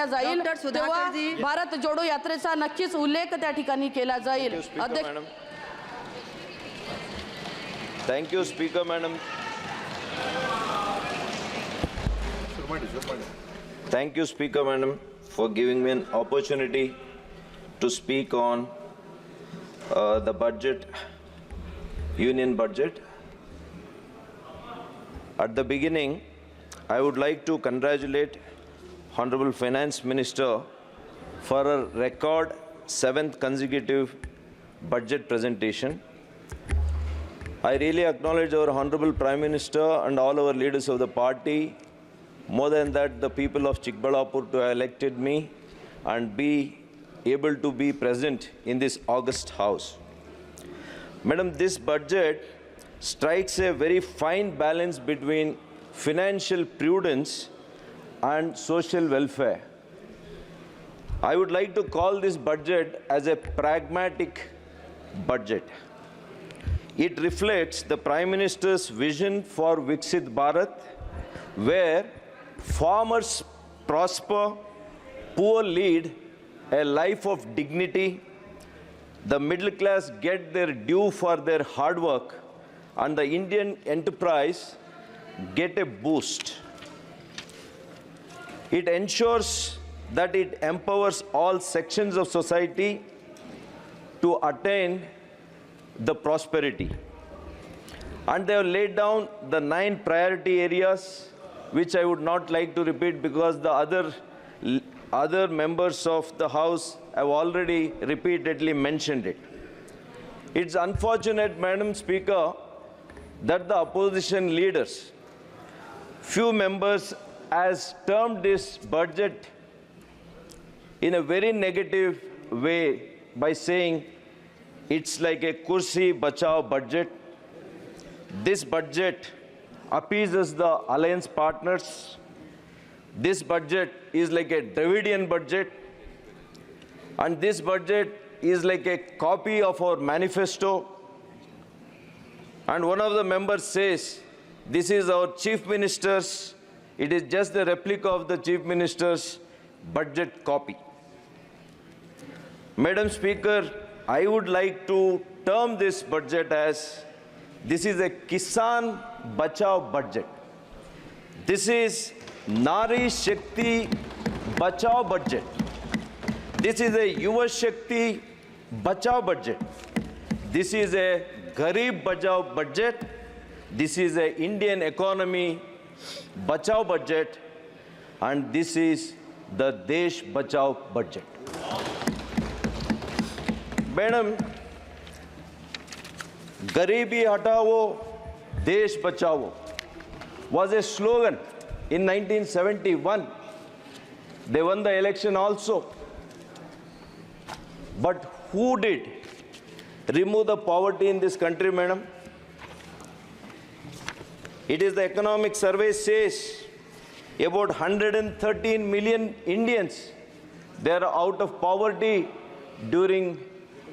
केला जाईल तेव्हा भारत जोडो यात्रेचा नक्कीच उल्लेख त्या ठिकाणी केला जाईल. Thank you, Speaker, Madam. Thank you, Speaker, Madam, for giving me an opportunity to speak on the budget, union budget. At the beginning, I would like to congratulate Honorable Finance Minister for a record 7th consecutive budget presentation. I really acknowledge our Honorable Prime Minister and all our leaders of the party. More than that, the people of Chikbalapur to have elected me and be able to be present in this august house. Madam, this budget strikes a very fine balance between financial prudence and social welfare. I would like to call this budget as a pragmatic budget. It reflects the Prime Minister's vision for Viksit Bharat, where farmers prosper, poor lead a life of dignity, the middle class get their due for their hard work, and the Indian enterprise get a boost. It ensures that it empowers all sections of society to attain the prosperity. And they have laid down the 9 priority areas, which I would not like to repeat because the other members of the House have already repeatedly mentioned it. It's unfortunate, Madam Speaker, that the opposition leaders, few members, has termed this budget in a very negative way by saying it's like a kursi bachao budget. This budget appeases the alliance partners. This budget is like a Dravidian budget. And this budget is like a copy of our manifesto. And one of the members says, this is our chief minister's, it is just the replica of the chief minister's budget copy. Madam Speaker, I would like to term this budget as, this is a Kisan Bachao budget. This is Nari Shakti Bachao budget. This is a Yuva Shakti Bachao budget. This is a Garib Bachao budget. This is a Indian economy Bachao budget. And this is the Desh Bachao budget. Madam, Garibi Hatao, Desh Bachao was a slogan in 1971. They won the election also. But who did remove the poverty in this country, madam? It is the economic survey says about 113 million Indians, they are out of poverty during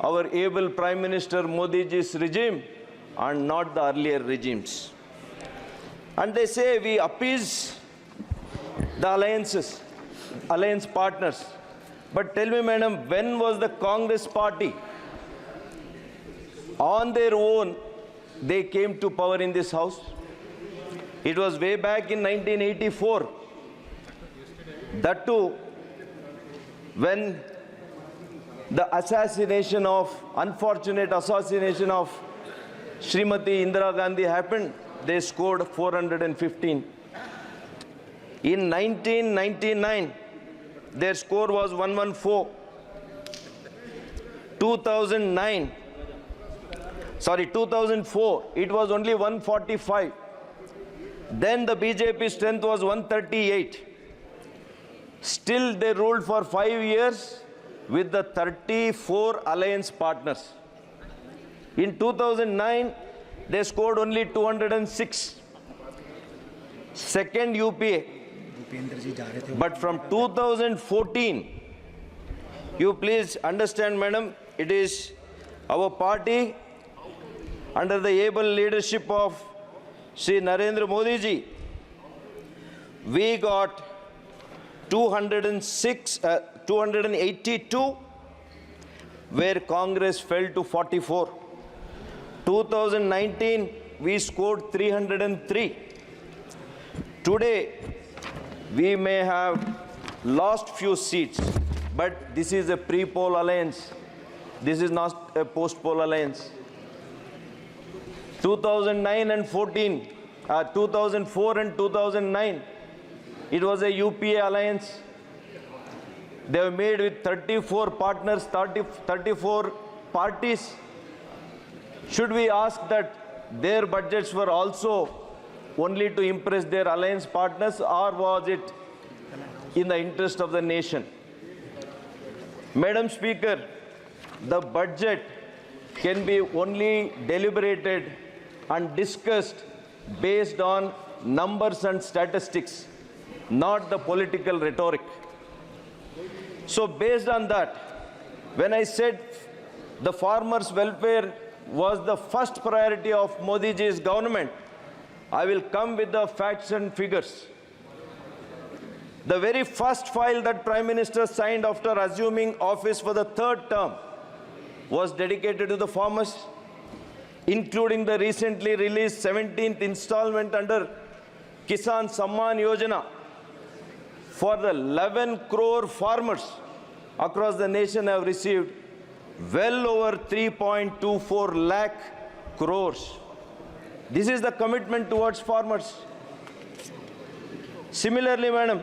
our able Prime Minister Modi ji's regime and not the earlier regimes. And they say we appease the alliance partners. But tell me, madam, when was the Congress party on their own, they came to power in this house? It was way back in 1984. That too, when the unfortunate assassination of Srimati Indira Gandhi happened, they scored 415. In 1999, their score was 114. 2004, it was only 145. Then the BJP strength was 138. Still, they ruled for 5 years with the 34 alliance partners. In 2009, they scored only 206. Second UPA. But from 2014, you please understand, madam, it is our party under the able leadership of Shri Narendra Modi ji. We got 282, where Congress fell to 44. 2019, we scored 303. Today, we may have lost few seats, but this is a pre-poll alliance. This is not a post-poll alliance. 2009 and 14, 2004 and 2009, it was a UPA alliance. They were made with 34 partners, 34 parties. Should we ask that their budgets were also only to impress their alliance partners, or was it in the interest of the nation? Madam Speaker, the budget can be only deliberated and discussed based on numbers and statistics, not the political rhetoric. So based on that, when I said the farmers' welfare was the first priority of Modi ji's government, I will come with the facts and figures. The very first file that Prime Minister signed after assuming office for the third term was dedicated to the farmers, including the recently released 17th installment under Kisan Samman Yojana for the 11 crore farmers across the nation have received well over 3.24 lakh crores. This is the commitment towards farmers. Similarly, madam,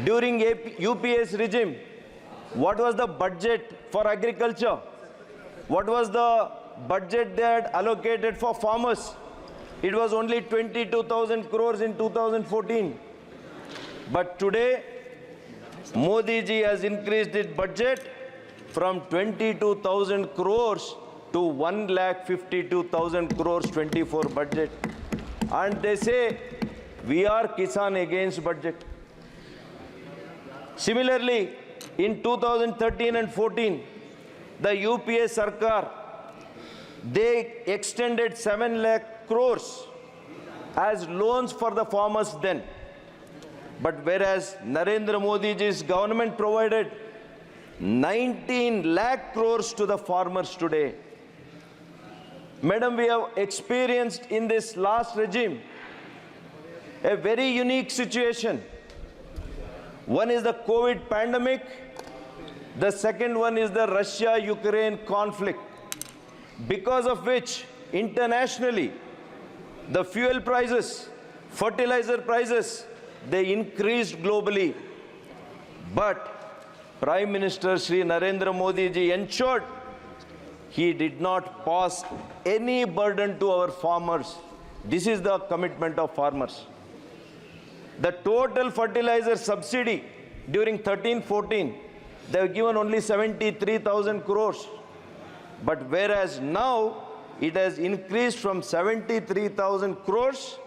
during UPA's regime, what was the budget for agriculture? What was the budget they had allocated for farmers? It was only 22,000 crores in 2014. But today, Modi ji has increased its budget from 22,000 crores to 1,52,000 crores 24 budget. And they say, we are Kisan against budget. Similarly, in 2013 and 14, the UPA Sarkar, they extended 7 lakh crores as loans for the farmers then. But whereas Narendra Modi ji's government provided 19 lakh crores to the farmers today. Madam, we have experienced in this last regime a very unique situation. One is the COVID pandemic. The second one is the Russia-Ukraine conflict, because of which internationally the fuel prices, fertilizer prices, they increased globally. But Prime Minister Shri Narendra Modi ji ensured he did not pass any burden to our farmers. This is the commitment of farmers. The total fertilizer subsidy during 13-14, they have given only 73,000 crores. But whereas now it has increased from 73,000 crores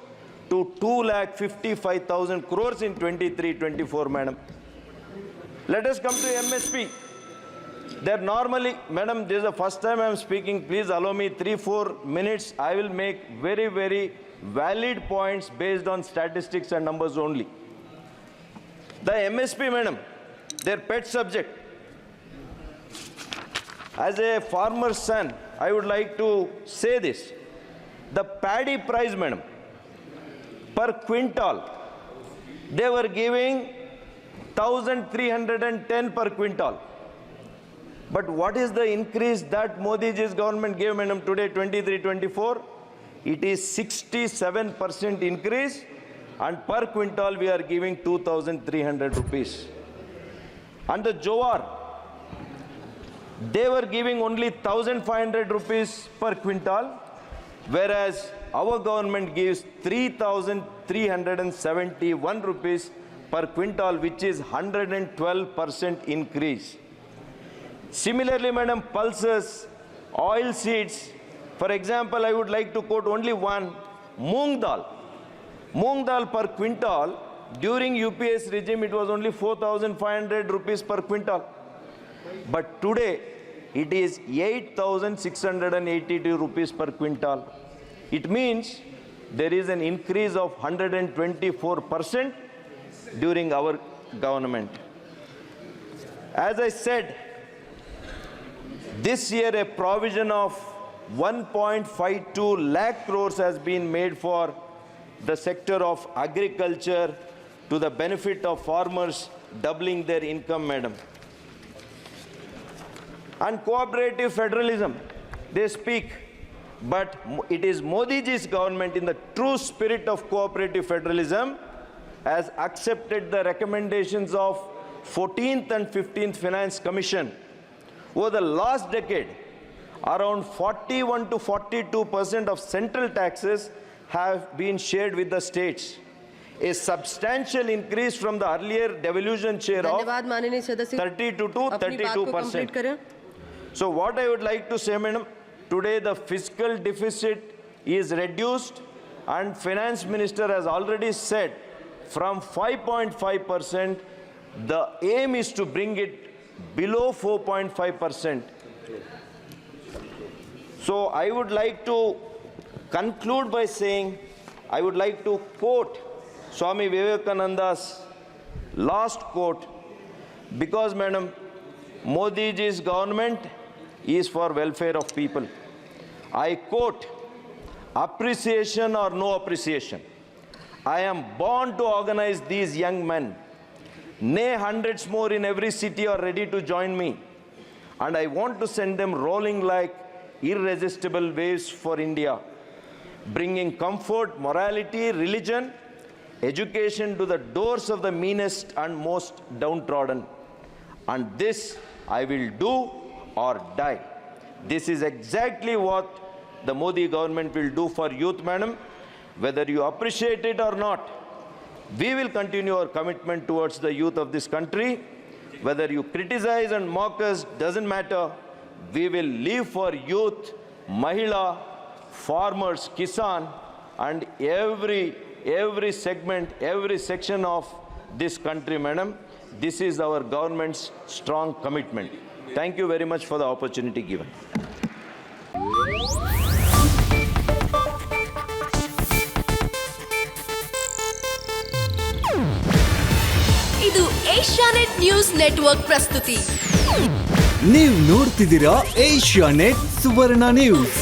to 2,55,000 crores in 23-24, madam. Let us come to MSP. They're normally, madam, this is the first time I'm speaking. Please allow me 3-4 minutes. I will make very, very valid points based on statistics and numbers only. The MSP, madam, their pet subject. As a farmer's son, I would like to say this. The paddy price, madam, per quintal, they were giving 1,310 per quintal. But what is the increase that Modi ji's government gave, madam, today, 23-24? It is 67% increase, and per quintal we are giving 2,300 rupees. And the jowar, they were giving only 1,500 rupees per quintal, whereas our government gives 3,371 rupees per quintal, which is 112% increase. Similarly, madam, pulses, oil seeds. For example, I would like to quote only one, moong dal. Moong dal per quintal, during UPA's regime, it was only 4,500 rupees per quintal. But today, it is 8,682 rupees per quintal. It means there is an increase of 124% during our government. As I said, this year a provision of 1.52 lakh crores has been made for the sector of agriculture to the benefit of farmers, doubling their income, madam. And cooperative federalism, they speak, but it is Modi ji's government in the true spirit of cooperative federalism has accepted the recommendations of 14th and 15th Finance Commission. Over the last decade, around 41 to 42% of central taxes have been shared with the states. A substantial increase from the earlier devolution share of धन्यवाद माननीय सदस्य 32 to अपनी बात को complete 32%. करें So what I would like to say, madam, today the fiscal deficit is reduced and finance minister has already said from 5.5%, the aim is to bring it below 4.5%. So I would like to conclude by saying, I would like to quote Swami Vivekananda's last quote, because, madam, Modi ji's government is for welfare of people. I quote, appreciation or no appreciation, I am born to organize these young men. Nay, hundreds more in every city are ready to join me. And I want to send them rolling like irresistible waves for India, bringing comfort, morality, religion, education to the doors of the meanest and most downtrodden. And this I will do or die. This is exactly what the Modi government will do for youth, madam. Whether you appreciate it or not, we will continue our commitment towards the youth of this country. Whether you criticize and mock us, doesn't matter. We will live for youth, Mahila, farmers, Kisan, and every segment, every section of this country, madam. This is our government's strong commitment. Thank you very much for the opportunity given. ಇದು Asianet news network ಪ್ರಸ್ತುತಿ. ನೀವು ನೋಡ್ತಿದ್ದೀರಾ Asianet ಸುವರ್ಣ news.